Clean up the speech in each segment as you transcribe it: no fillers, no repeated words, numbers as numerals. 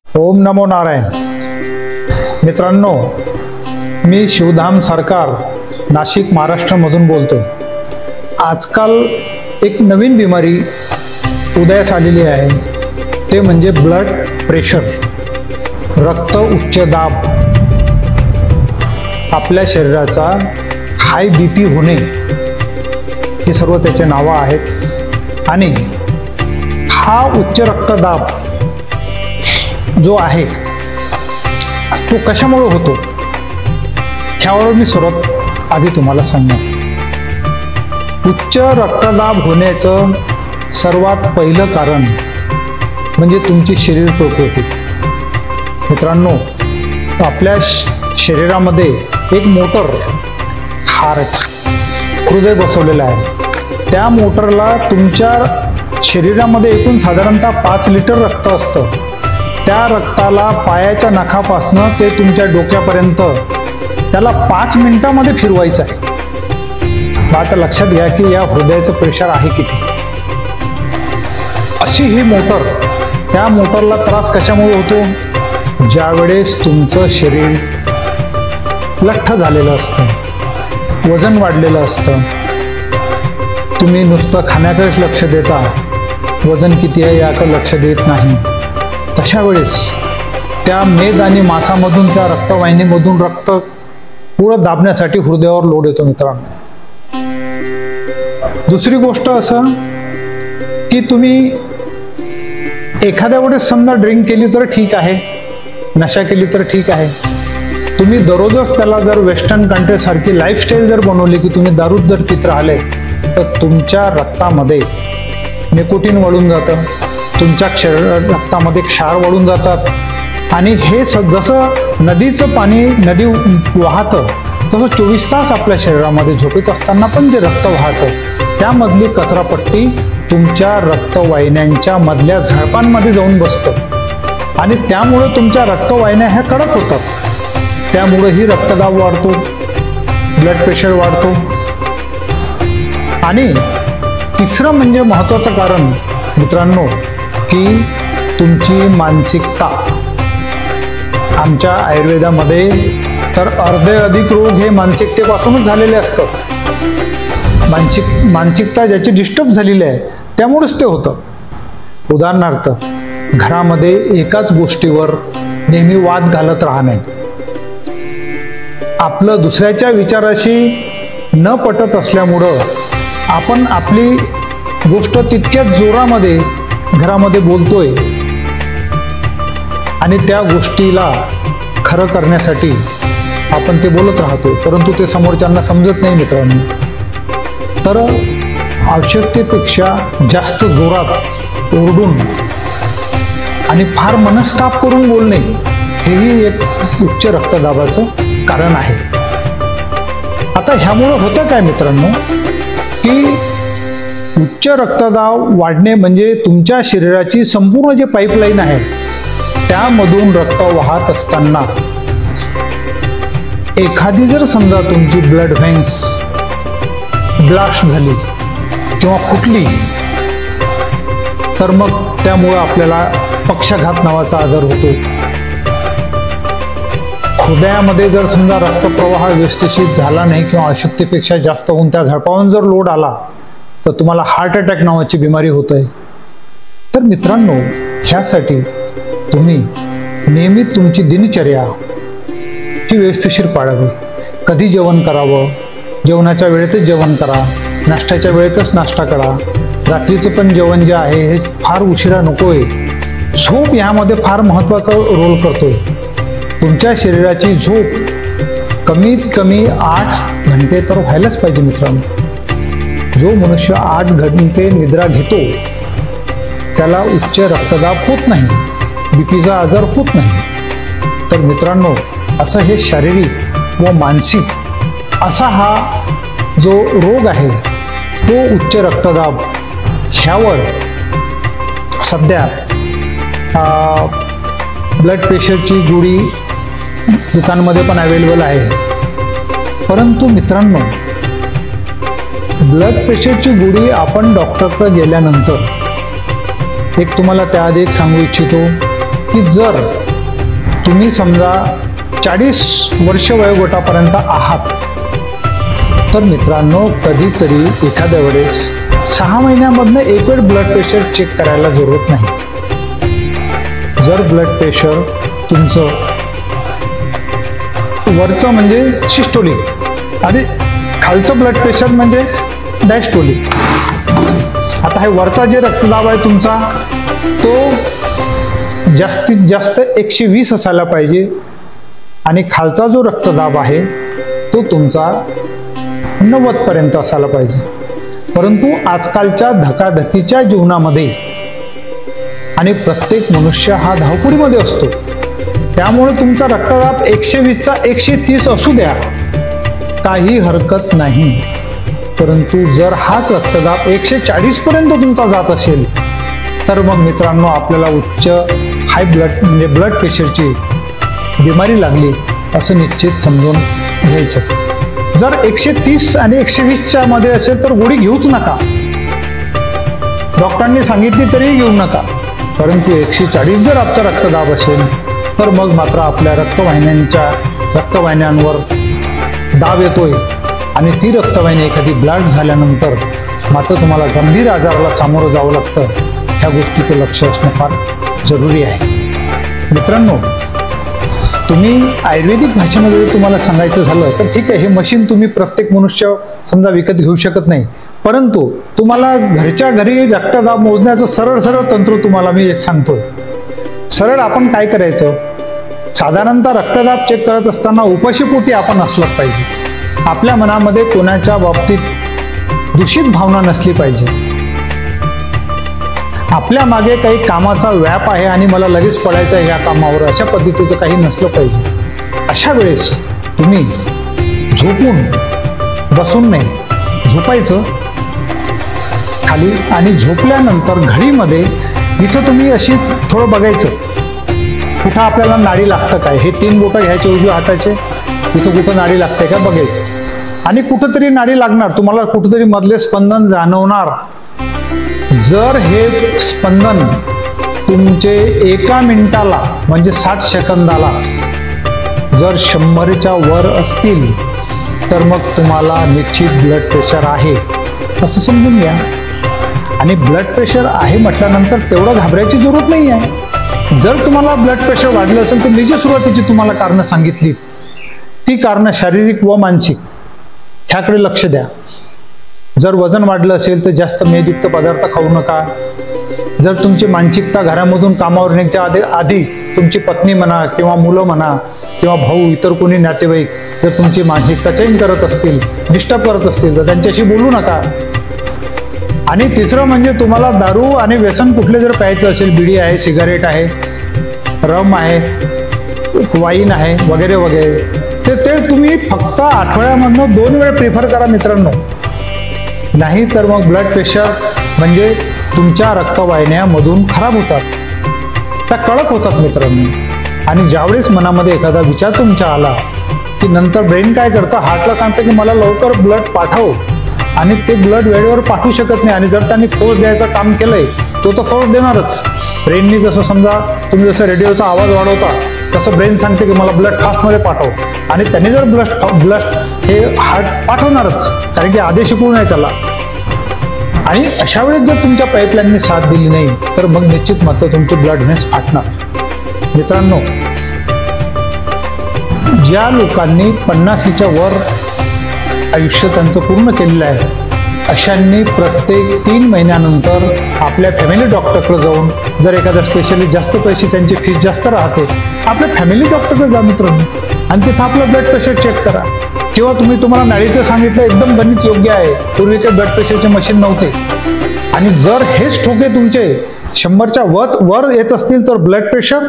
ओम नमो नारायण। मित्रांनो, मी शिवधाम सरकार नाशिक महाराष्ट्रामधून बोलतो। आजकाल एक नवीन बिमारी उदयास आलेली आहे, ते म्हणजे ब्लड प्रेशर, रक्त उच्च दाब। आपल्या शरीराचा हाय बीपी होणे हे सर्व त्याचे नावं आहेत। आणि हा उच्च रक्तदाब जो आहे तो कशामुळे होतो ह्यावर मी सर्वात आधी तुम्हाला सांगणार। उच्च रक्तदाब होण्याचं सर्वात पहिलं कारण म्हणजे तुमची शरीर प्रकृती। मित्रांनो, आपल्या शरीरामध्ये एक मोटर हार्ट हृदय बसवलेलं आहे। त्या मोटरला तुमच्या शरीरामध्ये एकूण साधारणतः 5 लिटर रक्त असतं। त्या रक्ताला पायाच्या नखापासनं ते तुमच्या डोक्यापर्यंत त्याला 5 मिनिटांमध्ये फिरवायचं आहे। आता लक्षात घ्या की या हृदयाचं प्रेशर आहे किती। अशी ही मोटर, त्या मोटरला त्रास कशामुळे होतो? ज्यावेळेस तुमचं शरीर लठ्ठ झालेलं असतं, वजन वाढलेलं असतं, तुम्ही नुसतं खाण्याकडेच लक्ष देता, वजन किती आहे याकडे लक्ष देत नाही, तशा वेळेस त्या मेद आणि मांसामधून, त्या रक्तवाहिनीमधून रक्त पुढं दाबण्यासाठी हृदयावर लोड येतो। मित्रांनो, दुसरी गोष्ट असं की तुम्ही एखाद्या वेळेस समजा ड्रिंक केली तर ठीक आहे, नशा केली तर ठीक आहे। तुम्ही दररोजच त्याला जर वेस्टर्न कंट्रीसारखी लाईफस्टाईल जर बनवली की तुम्ही दारूच जर पित राहिले तर तुमच्या रक्तामध्ये निकोटीन वाढून जातं, तुमच्या रक्तामध्ये क्षार वाढून जातात। आणि हे जसं नदीचं पाणी नदी वाहतं तसं 24 तास आपल्या शरीरामध्ये झोपेत असताना पण जे रक्त वाहतं त्यामधली कचरापट्टी तुमच्या रक्तवाहिन्यांच्या मधल्या झडपांमध्ये जाऊन बसतं आणि त्यामुळे तुमच्या रक्तवाहिन्या ह्या कडक होतात। त्यामुळेही रक्तदाब वाढतो, ब्लड प्रेशर वाढतो। आणि तिसरं म्हणजे महत्त्वाचं कारण मित्रांनो की तुमची मानसिकता। आमच्या आयुर्वेदामध्ये तर अर्धे अधिक रोग हे मानसिकतेपासूनच झालेले असतात। मानसिकता ज्याची डिस्टर्ब झालेली आहे त्यामुळेच ते होतं। उदाहरणार्थ, घरामध्ये एकाच गोष्टीवर नेहमी वाद घालत राहणे, आपलं दुसऱ्याच्या विचाराशी न पटत असल्यामुळं आपण आपली गोष्ट तितक्याच जोरामध्ये घरामध्ये बोलतोय आणि त्या गोष्टीला खरं करण्यासाठी आपण ते बोलत राहतो, परंतु ते समोरच्यांना समजत नाही। मित्रांनो, तर आवश्यकतेपेक्षा जास्त जोरात ओरडून आणि फार मनस्ताप करून बोलणे हेही एक उच्च रक्तदाबाचं कारण आहे। आता ह्यामुळं होतं काय मित्रांनो की उच्च रक्तदाब वाढणे म्हणजे तुमच्या शरीराची संपूर्ण जे पाईपलाईन आहे त्यामधून रक्त वाहत असताना एखादी जर समजा तुमची ब्लड व्हेन्स ब्लास्ट झाली किंवा फुटली तर मग त्यामुळं आपल्याला पक्षाघात नावाचा आजार होतो। हृदयामध्ये जर समजा रक्तप्रवाह व्यवस्थित झाला नाही किंवा आवश्यकतेपेक्षा जास्त होऊन त्या झडपावून जर लोड आला तर तुम्हाला हार्ट अटॅक नावाची बिमारी होत आहे। तर मित्रांनो, ह्यासाठी तुम्ही नेहमी तुमची दिनचर्या ही व्यवस्थिशीर पाळावी। कधी जेवण करावं, जेवणाच्या वेळेतच जेवण करा, नाश्त्याच्या वेळेतच नाश्ता करा। रात्रीचं पण जेवण जे आहे हे फार उशिरा नको आहे। झोप ह्यामध्ये फार महत्त्वाचा रोल करतोय। तुमच्या शरीराची झोप कमीत कमी 8 घंटे तर व्हायलाच पाहिजे। मित्रांनो, जो मनुष्य 8 घंटे निद्रा घेतो त्याला उच्च रक्तदाब होत नाही, बीपीचा आजार होत नाही। तर मित्रांनो, असं हे शारीरिक व मानसिक असा हा जो रोग आहे तो उच्च रक्तदाब, ह्यावर सध्या ब्लड प्रेशरची गोळी दुकानामध्ये पण अवेलेबल आहे। परंतु मित्रांनो, ब्लड प्रेशरची गोळी आपण डॉक्टरकडे गेल्यानंतर एक तुम्हाला त्याआधी एक सांगू इच्छितो की जर तुम्ही समजा 40 वर्ष वयोगटापर्यंत आहात तर मित्रांनो कधीतरी एखाद्या वेळेस 6 महिन्यामधनं एक वेळ ब्लड प्रेशर चेक करायला जरूरत नाही. जर ब्लड प्रेशर तुमचं वरचं म्हणजे सिस्टोलिक आणि खालचं ब्लड प्रेशर म्हणजे डायस्टोलिक. आता हे वरचा जे रक्तदाब आहे तुमचा तो जास्तीत जास्त 120 असायला पाहिजे आणि खालचा जो रक्तदाब आहे तो तुमचा 90 पर्यंत असायला पाहिजे. परंतु आजकालच्या धकाधकीच्या जीवनामध्ये आणि प्रत्येक मनुष्य हा धावपळीमध्ये असतो, त्यामुळे तुमचा रक्तदाब 120चा 130 असू द्या, काही हरकत नाही. परंतु जर हाच रक्तदाब 140 पर्यंत तुमचा जात असेल तर मग मित्रांनो आपल्याला उच्च हाय ब्लड म्हणजे ब्लड प्रेशरची बिमारी लागली असं निश्चित समजून घ्यायचं. जर 130 आणि 120च्या मध्ये असेल तर गोळी घेऊच नका, डॉक्टरांनी सांगितली तरी घेऊ नका. परंतु 140 जर आपला रक्तदाब असेल तर मग मात्र आपल्या रक्तवाहिन्यांवर दाब येतोय आणि ती रक्तवाहिनी एखादी ब्लॉक झाल्यानंतर मात्र तुम्हाला गंभीर आजाराला सामोरं जावं लागतं. ह्या गोष्टीचं लक्ष असणं फार जरुरी आहे. मित्रांनो, तुम्ही आयुर्वेदिक भाषेमध्ये जर तुम्हाला सांगायचं झालं तर ठीक आहे, हे मशीन तुम्ही प्रत्येक मनुष्य समजा विकत घेऊ शकत नाही, परंतु तुम्हाला घरच्या घरी रक्तदाब मोजण्याचं सरळ तंत्र तुम्हाला मी एक सांगतोय. सरळ आपण काय करायचं, साधारणतः रक्तदाब चेक करत असताना उपाशीपोटी आपण असलंच पाहिजे. आपल्या मनामध्ये कोणाच्या बाबतीत दूषित भावना नसली पाहिजे. आपल्या मागे काही कामाचा व्याप आहे आणि मला लगेच पडायचं आहे या कामावर, अशा पद्धतीचं काही नसलं पाहिजे. अशा वेळेस तुम्ही झोपून बसून नाही, झोपायचं खाली आणि झोपल्यानंतर घडीमध्ये इथं तुम्ही अशी थोडं बघायचं कुठं आपल्याला नाडी लागतं काय. हे 3 बोटं घ्यायचे उजव्या हाताचे, इथं कुठं नाडी लागते का बघायचं आणि कुठंतरी नाडी लागणार, तुम्हाला कुठंतरी मधले स्पंदन जाणवणार. जर हे स्पंदन तुमचे 1 मिनिटाला म्हणजे 60 सेकंदाला जर 100च्या वर असतील तर मग तुम्हाला निश्चित ब्लड प्रेशर आहे असं समजून घ्या. आणि ब्लड प्रेशर आहे म्हटल्यानंतर तेवढं घाबरायची जरूरत नाही आहे. जर तुम्हाला ब्लड प्रेशर वाढलं असेल तर मी जी सुरुवातीची तुम्हाला कारणं सांगितली ती कारणं शारीरिक व मानसिक ह्याकडे लक्ष द्या. जर वजन वाढलं असेल तर जास्त मेदयुक्त पदार्थ खाऊ नका. जर तुमची मानसिकता घरामधून कामावर निघण्याच्या आधी तुमची पत्नी म्हणा किंवा मुलं म्हणा किंवा भाऊ इतर कोणी नातेवाईक जर तुमची मानसिकता चेंज करत असतील, डिस्टर्ब करत असतील तर त्यांच्याशी बोलू नका. आणि तिसरं म्हणजे तुम्हाला दारू आणि व्यसन कुठले जर प्यायचं असेल, बिडी आहे, सिगारेट आहे, रम आहे, वाईन आहे वगैरे वगैरे, ते तुम्ही फक्त आठवड्यामधनं 2 वेळ प्रिफर करा मित्रांनो. नाही तर मग ब्लड प्रेशर म्हणजे तुमच्या रक्तवाहिन्यामधून खराब होतात, त्या कडक होतात मित्रांनो. आणि ज्यावेळेस मनामध्ये एखादा विचार तुमच्या आला की नंतर ब्रेन काय करतं, हार्टला सांगतं की मला लवकर ब्लड पाठव, आणि ते ब्लड वेळेवर पाठवू शकत नाही. आणि जर त्यांनी फोर्स द्यायचं काम केलंय तो फोर्स देणारच. ब्रेननी जसं समजा तुम्ही जसं रेडिओचा आवाज वाढवता तसं ब्रेन सांगते की मला ब्लड फास्टमध्ये पाठव, आणि त्यांनी जर ब्लड हे हार्ट पाठवणारच, कारण की आदेश शिकवून आहे त्याला. आणि अशा वेळेस जर तुमच्या पाईपलाईनने साथ दिली नाही तर मग निश्चित मात्र तुमचे ब्लड व्हेन्स फाटणार. मित्रांनो, ज्या लोकांनी 50च्या वर आयुष्य त्यांचं पूर्ण केलेलं आहे अशांनी प्रत्येक 3 महिन्यानंतर आपल्या फॅमिली डॉक्टरकडे जाऊन, जर एखाद्या स्पेशली जास्त पैसे त्यांची फीस जास्त राहते, आपल्या फॅमिली डॉक्टरकडे जा मित्रांनो आणि तिथं आपलं ब्लड प्रेशर चेक करा. किंवा तुम्हाला नाडीचं सांगितलं एकदम गणित योग्य आहे, पूर्वी काही ब्लड प्रेशरचे मशीन नव्हते. आणि जर हेच ठोके तुमचे 100च्या वर येत असतील तर ब्लड प्रेशर,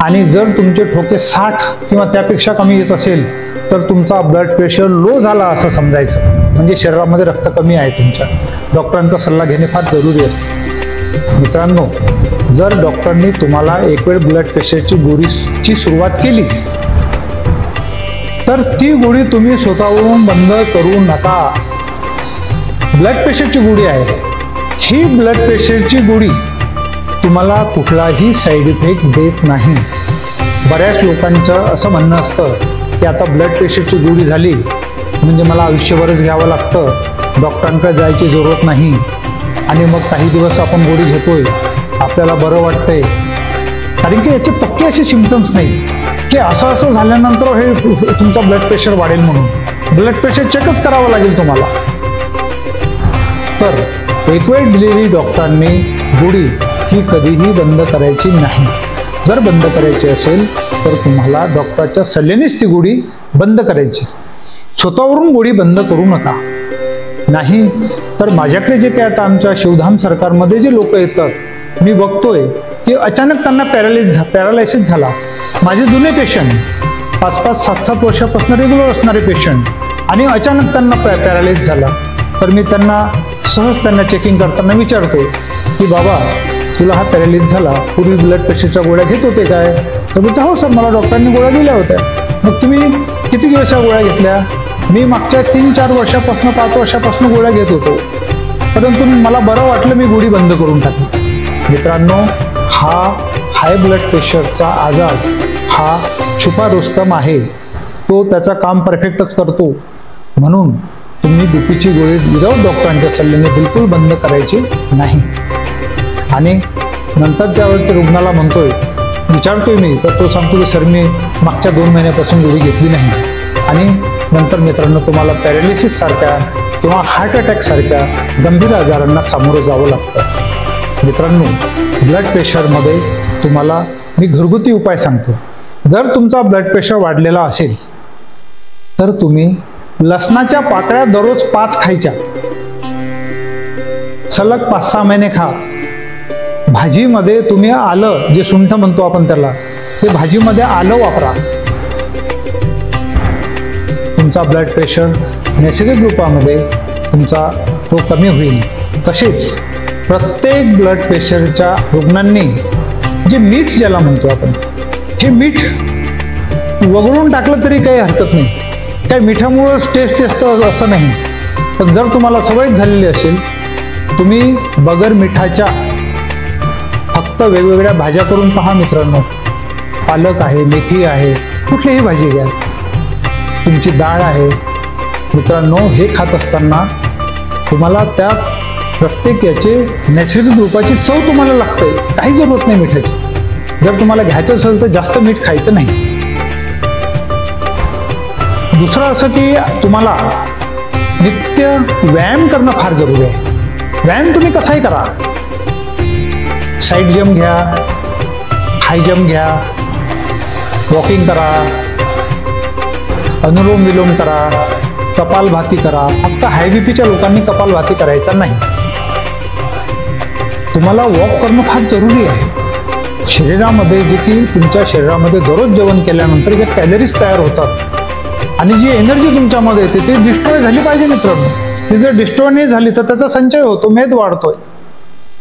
आणि जर तुमचे ठोके 60 किंवा त्यापेक्षा कमी येत असेल तर तुमचा ब्लड प्रेशर लो झाला असं समजायचं, म्हणजे शरीरामध्ये रक्त कमी आहे तुमच्या. डॉक्टरांचा सल्ला घेणे फार जरुरी असते. मित्रांनो, जर डॉक्टरांनी तुम्हाला एक वेळ ब्लड प्रेशरची गोळीची सुरुवात केली तर ती गोळी तुम्ही स्वतःवरून बंद करू नका. ब्लड प्रेशरची गोळी आहे ही, ब्लड प्रेशरची गोळी तुम्हाला कुठलाही साईड इफेक्ट देत नाही. बऱ्याच लोकांचं असं म्हणणं असतं की आता ब्लड प्रेशरची गोळी झाली म्हणजे मला आयुष्यभरच घ्यावं लागतं, डॉक्टरांकडे जायची जरूरत नाही, आणि मग काही दिवस आपण गोळी घेतोय, आपल्याला बरं वाटतंय. कारण की याचे पक्के असे सिम्पटम्स नाही की असं झाल्यानंतर हे तुमचा ब्लड प्रेशर वाढेल म्हणून. ब्लड प्रेशर चेकच करावं लागेल तुम्हाला. तर एक वेळ दिलेली डॉक्टरांनी गोळी ही कधीही बंद करायची नाही. जर बंद करायची असेल तर तुम्हाला डॉक्टरच्या सल्ल्यानेच ती गोळी बंद करायची. स्वतःवरून गोळी बंद करू नका. नाही तर माझ्याकडे जे काय आता आमच्या शिवधाम सरकारमध्ये जे लोक येतात, मी बघतोय की अचानक त्यांना पॅरालायसिस झाला. माझे जुने पेशंट 5-5, 7-7 वर्षापासून रेग्युलर असणारे पेशंट, आणि अचानक त्यांना पॅरालाइज झाला. तर मी सहज त्यांना चेकिंग करताना विचारतो की बाबा तुला हा पॅरालाइज झाला, पूर्वी ब्लड प्रेशरच्या गोळ्या घेत होते काय? तर बोलतो हो सर, मला डॉक्टरांनी गोळ्या दिल्या होत्या. मग तुम्ही किती दिवस गोळ्या घेतल्या? मी मागच्या 3-4 वर्षापासून 5 वर्षापासून गोळ्या घेत होतो, परंतु मला बरं वाटलं, मी गोळी बंद करून टाकली. मित्रांनो, हा हाय ब्लड प्रेशरचा आजार हा छुपा रुस्तम आहे. तो त्याचं काम परफेक्टच करतो. म्हणून तुम्ही बीपीची गोळी विदाऊट डॉक्टरांच्या सल्ल्याने बिलकुल बंद करायची नाही. आणि नंतर त्यावेळेस रुग्णाला विचारतोय मी, तर तो सांगतो की सर मी मागच्या 2 महिन्यापासून गोळी घेतली नाही. आणि नंतर मित्रांनो, तुम्हाला पॅरालिसिस सारख्या किंवा हार्ट अटॅक सारख्या गंभीर आजारांना सामोरं जावं लागतं. मित्रांनो, ब्लड प्रेशरमध्ये तुम्हाला मी घरगुती उपाय सांगतो. जर तुमचा ब्लड प्रेशर वाढलेला असेल तर तुम्ही लसणाच्या पाकळ्या दररोज 5 खायच्या, सलग 5-6 महिने खा. भाजीमध्ये तुम्ही आलं, जे सुंठ म्हणतो आपण त्याला, ते भाजीमध्ये आलं वापरा. तुमचा ब्लड प्रेशर नैसर्गिक रूपामध्ये तुमचा तो कमी होईल. तसेच प्रत्येक ब्लड प्रेशरच्या रुग्णांनी जे मीठ ज्याला म्हणतो आपण, हे मीठ वगळून टाकलं तरी काही हरकत नाही. काही मिठामुळं टेस्ट असतं असं नाही. पण जर तुम्हाला सवय झालेली असेल, तुम्ही बगर मिठाच्या फक्त वेगवेगळ्या भाज्या करून पहा मित्रांनो. पालक आहे, मेथी आहे, कुठलीही भाजी घ्या, तुमची डाळ आहे. मित्रांनो, हे खात असताना तुम्हाला त्या प्रत्येक याचे नैसर्गिक रूपाची चव तुम्हाला लागते. काही जरूरत नाही मिठाची. जर तुम्हाला घ्यायचं असेल तर जास्त मीठ खायचं नाही. दुसरं असं की तुम्हाला नित्य व्यायाम करणं फार जरुरी आहे. व्यायाम तुम्ही कसाही करा. साईड जंप घ्या, हाय जंप घ्या, वॉकिंग करा, अनुलोम विलोम करा, कपालभाती करा. फक्त हाय बीपीच्या लोकांनी कपालभाती करायचा नाही. तुम्हाला वॉक करणं फार जरुरी आहे. शरीरामध्ये जे की तुमच्या शरीरामध्ये दररोज जेवण केल्यानंतर जे कॅलरीज तयार होतात आणि जी एनर्जी तुमच्यामध्ये येते ती डिस्ट्रॉय झाली पाहिजे मित्रांनो. ती जर डिस्ट्रॉय नाही झाली तर त्याचा संचय होतो, मेद वाढतोय.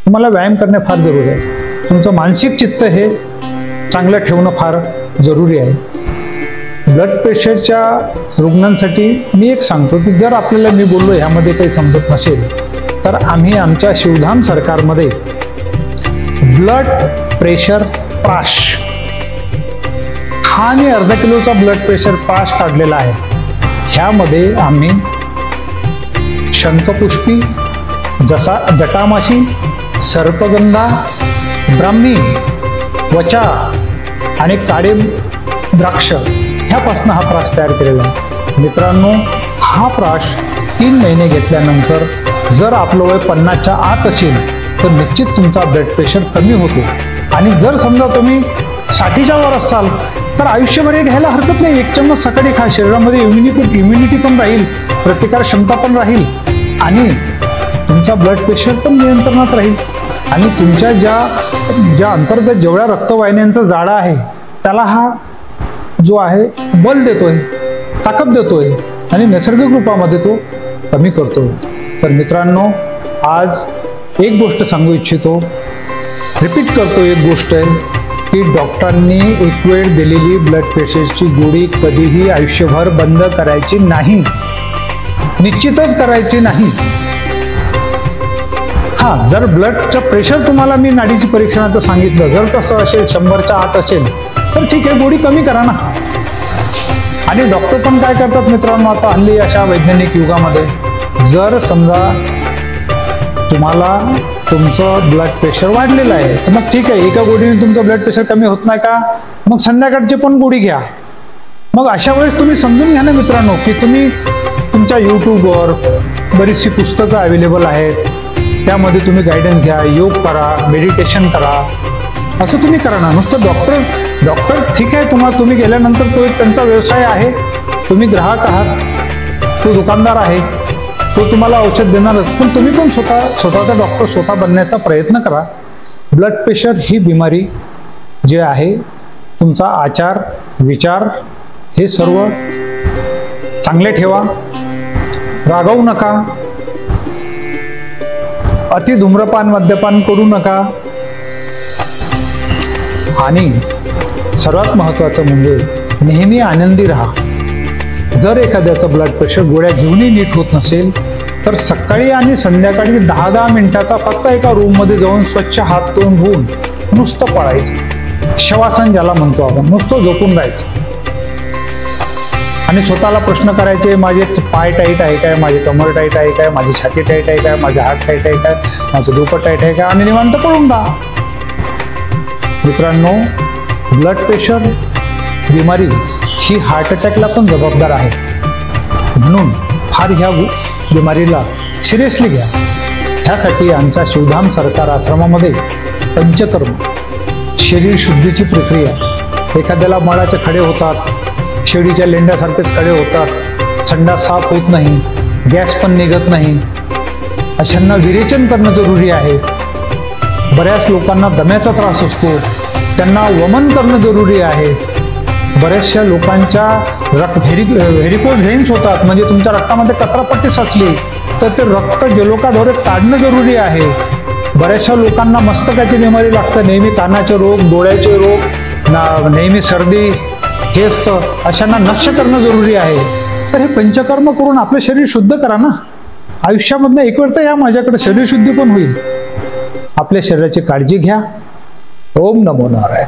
तुम्हाला व्यायाम करणे फार जरुरी आहे. तुमचं मानसिक चित्त हे चांगलं ठेवणं फार जरुरी आहे. ब्लड प्रेशरच्या रुग्णांसाठी मी एक सांगतो की जर आपल्याला मी बोललो ह्यामध्ये काही समजत नसेल तर आम्ही आमच्या शिवधाम सरकारमध्ये ब्लड प्रेशर प्राश हा आणि अर्धा किलोचा ब्लड प्रेशर प्राश काढलेला आहे. ह्यामध्ये आम्ही शंखपुष्पी, जटामाशी, सर्पगंधा, ब्राह्मी, वचा आणि काळे द्राक्ष ह्यापासून हा प्राश तयार केलेला आहे. मित्रांनो, हा प्राश 3 महिने घेतल्यानंतर जर आपलं वय 50च्या आत असेल तर निश्चित तुमचा ब्लड प्रेशर कमी होतो. आणि जर समजा तुम्ही 60च्या वर असाल तर आयुष्यभर हे घ्यायला हरकत नाही. 1 चम्मच सकाळी खा. शरीरामध्ये इम्युनिटी पण राहील, प्रतिकार क्षमता पण राहील आणि तुमचा ब्लड प्रेशर पण नियंत्रणात राहील. आणि तुमच्या ज्या अंतर्गत जेवढ्या रक्तवाहिन्यांचा जाळा आहे त्याला हा जो आहे बल देतोय, ताकद देतोय आणि नैसर्गिक रूपामध्ये तो कमी करतो. तर मित्रांनो, आज एक गोष्ट सांगू इच्छितो, रिपीट करतो. एक गोष्ट आहे की डॉक्टरांनी एक वेळ दिलेली ब्लड प्रेशरची गोळी कधीही आयुष्यभर बंद करायची नाही, निश्चितच करायची नाही. हा, जर ब्लडचं प्रेशर तुम्हाला मी नाडीची परीक्षणाचं सांगितलं, जर तसं असेल 100च्या आत असेल तर ठीक आहे, गोळी कमी करा ना. आणि डॉक्टर पण काय करतात मित्रांनो, आता हल्ली अशा वैज्ञानिक युगामध्ये जर समजा तुम्हाला तुमचं ब्लड प्रेशर वाढलेलं आहे तर मग ठीक आहे, एका गोळीने तुमचं ब्लड प्रेशर कमी होत नाही का, मग संध्याकाळची पण गोळी घ्या. मग अशा वेळेस तुम्ही समजून घ्या ना मित्रांनो की तुम्ही तुमच्या यूट्यूबवर बरीचशी पुस्तकं अवेलेबल आहेत, त्यामध्ये तुम्ही गायडन्स घ्या, योग करा, मेडिटेशन करा, असं तुम्ही करा ना. नुसतं डॉक्टर ठीक आहे, तुम्ही गेल्यानंतर तो एक त्यांचा व्यवसाय आहे, तुम्ही ग्राहक आहात, तो दुकानदार आहे, तो तुम्हाला औषध देणारच, पण तुम्ही पण स्वतःचा डॉक्टर स्वतः बनण्याचा प्रयत्न करा. ब्लड प्रेशर ही बिमारी जे आहे, तुमचा आचार विचार हे सर्व चांगले ठेवा, रागावू नका, अति धूम्रपान मद्यपान करू नका, आणि सर्वात महत्त्वाचं म्हणजे नेहमी आनंदी राहा. जर एखाद्याचं ब्लड प्रेशर गोळ्या घेऊनही नीट होत नसेल तर सकाळी आणि संध्याकाळी 10-10 मिनिटाचा फक्त एका रूममध्ये जाऊन स्वच्छ हात तोंड धुवून नुसतं पळायचं, शवासन ज्याला म्हणतो आपण, नुसतं झोपून राहायचं. आणि स्वतःला प्रश्न करायचे, माझे पाय टाईट आहे काय, माझी कमर टाईट आहे काय, माझी छाती टाईट आहे काय, माझे हात टाईट आहे काय, माझं डोकं टाईट आहे काय, आणि निवांत पळून जा. मित्रांनो, ब्लड प्रेशर बिमारी ही हार्ट अटॅकला पण जबाबदार आहे, म्हणून फार ह्या बिमारीला सिरियसली घ्या. ह्यासाठी आमच्या शिवधाम सरकार आश्रमामध्ये पंचकर्म शरीर शुद्धीची प्रक्रिया, एखाद्याला मळाचे खडे होतात, शेळीच्या लेंड्यासारखेच खडे होतात, संडास साफ होत नाही, गॅस पण निघत नाही, अशांना विरेचन करणं जरुरी आहे. बऱ्याच लोकांना दम्याचा त्रास असतो, त्यांना वमन करणं जरुरी आहे. बऱ्याचशा लोकांच्या व्हेरिकोज व्हेन्स होतात, म्हणजे तुमच्या रक्तामध्ये कचरापट्टी साचली तर ते रक्त जलोकाद्वारे काढणं जरुरी आहे. बऱ्याचशा लोकांना मस्तकाची बिमारी लागतं, नेहमी कानाचे रोग, डोळ्याचे रोग, नेहमी सर्दी हे असतं, अशांना नष्ट करणं जरुरी आहे. तर हे पंचकर्म करून आपलं शरीर शुद्ध करा ना. आयुष्यामधनं एक वेळ तर या माझ्याकडे शरीर शुद्धी पण होईल. आपल्या शरीराची काळजी घ्या. ओम नमो नारायण.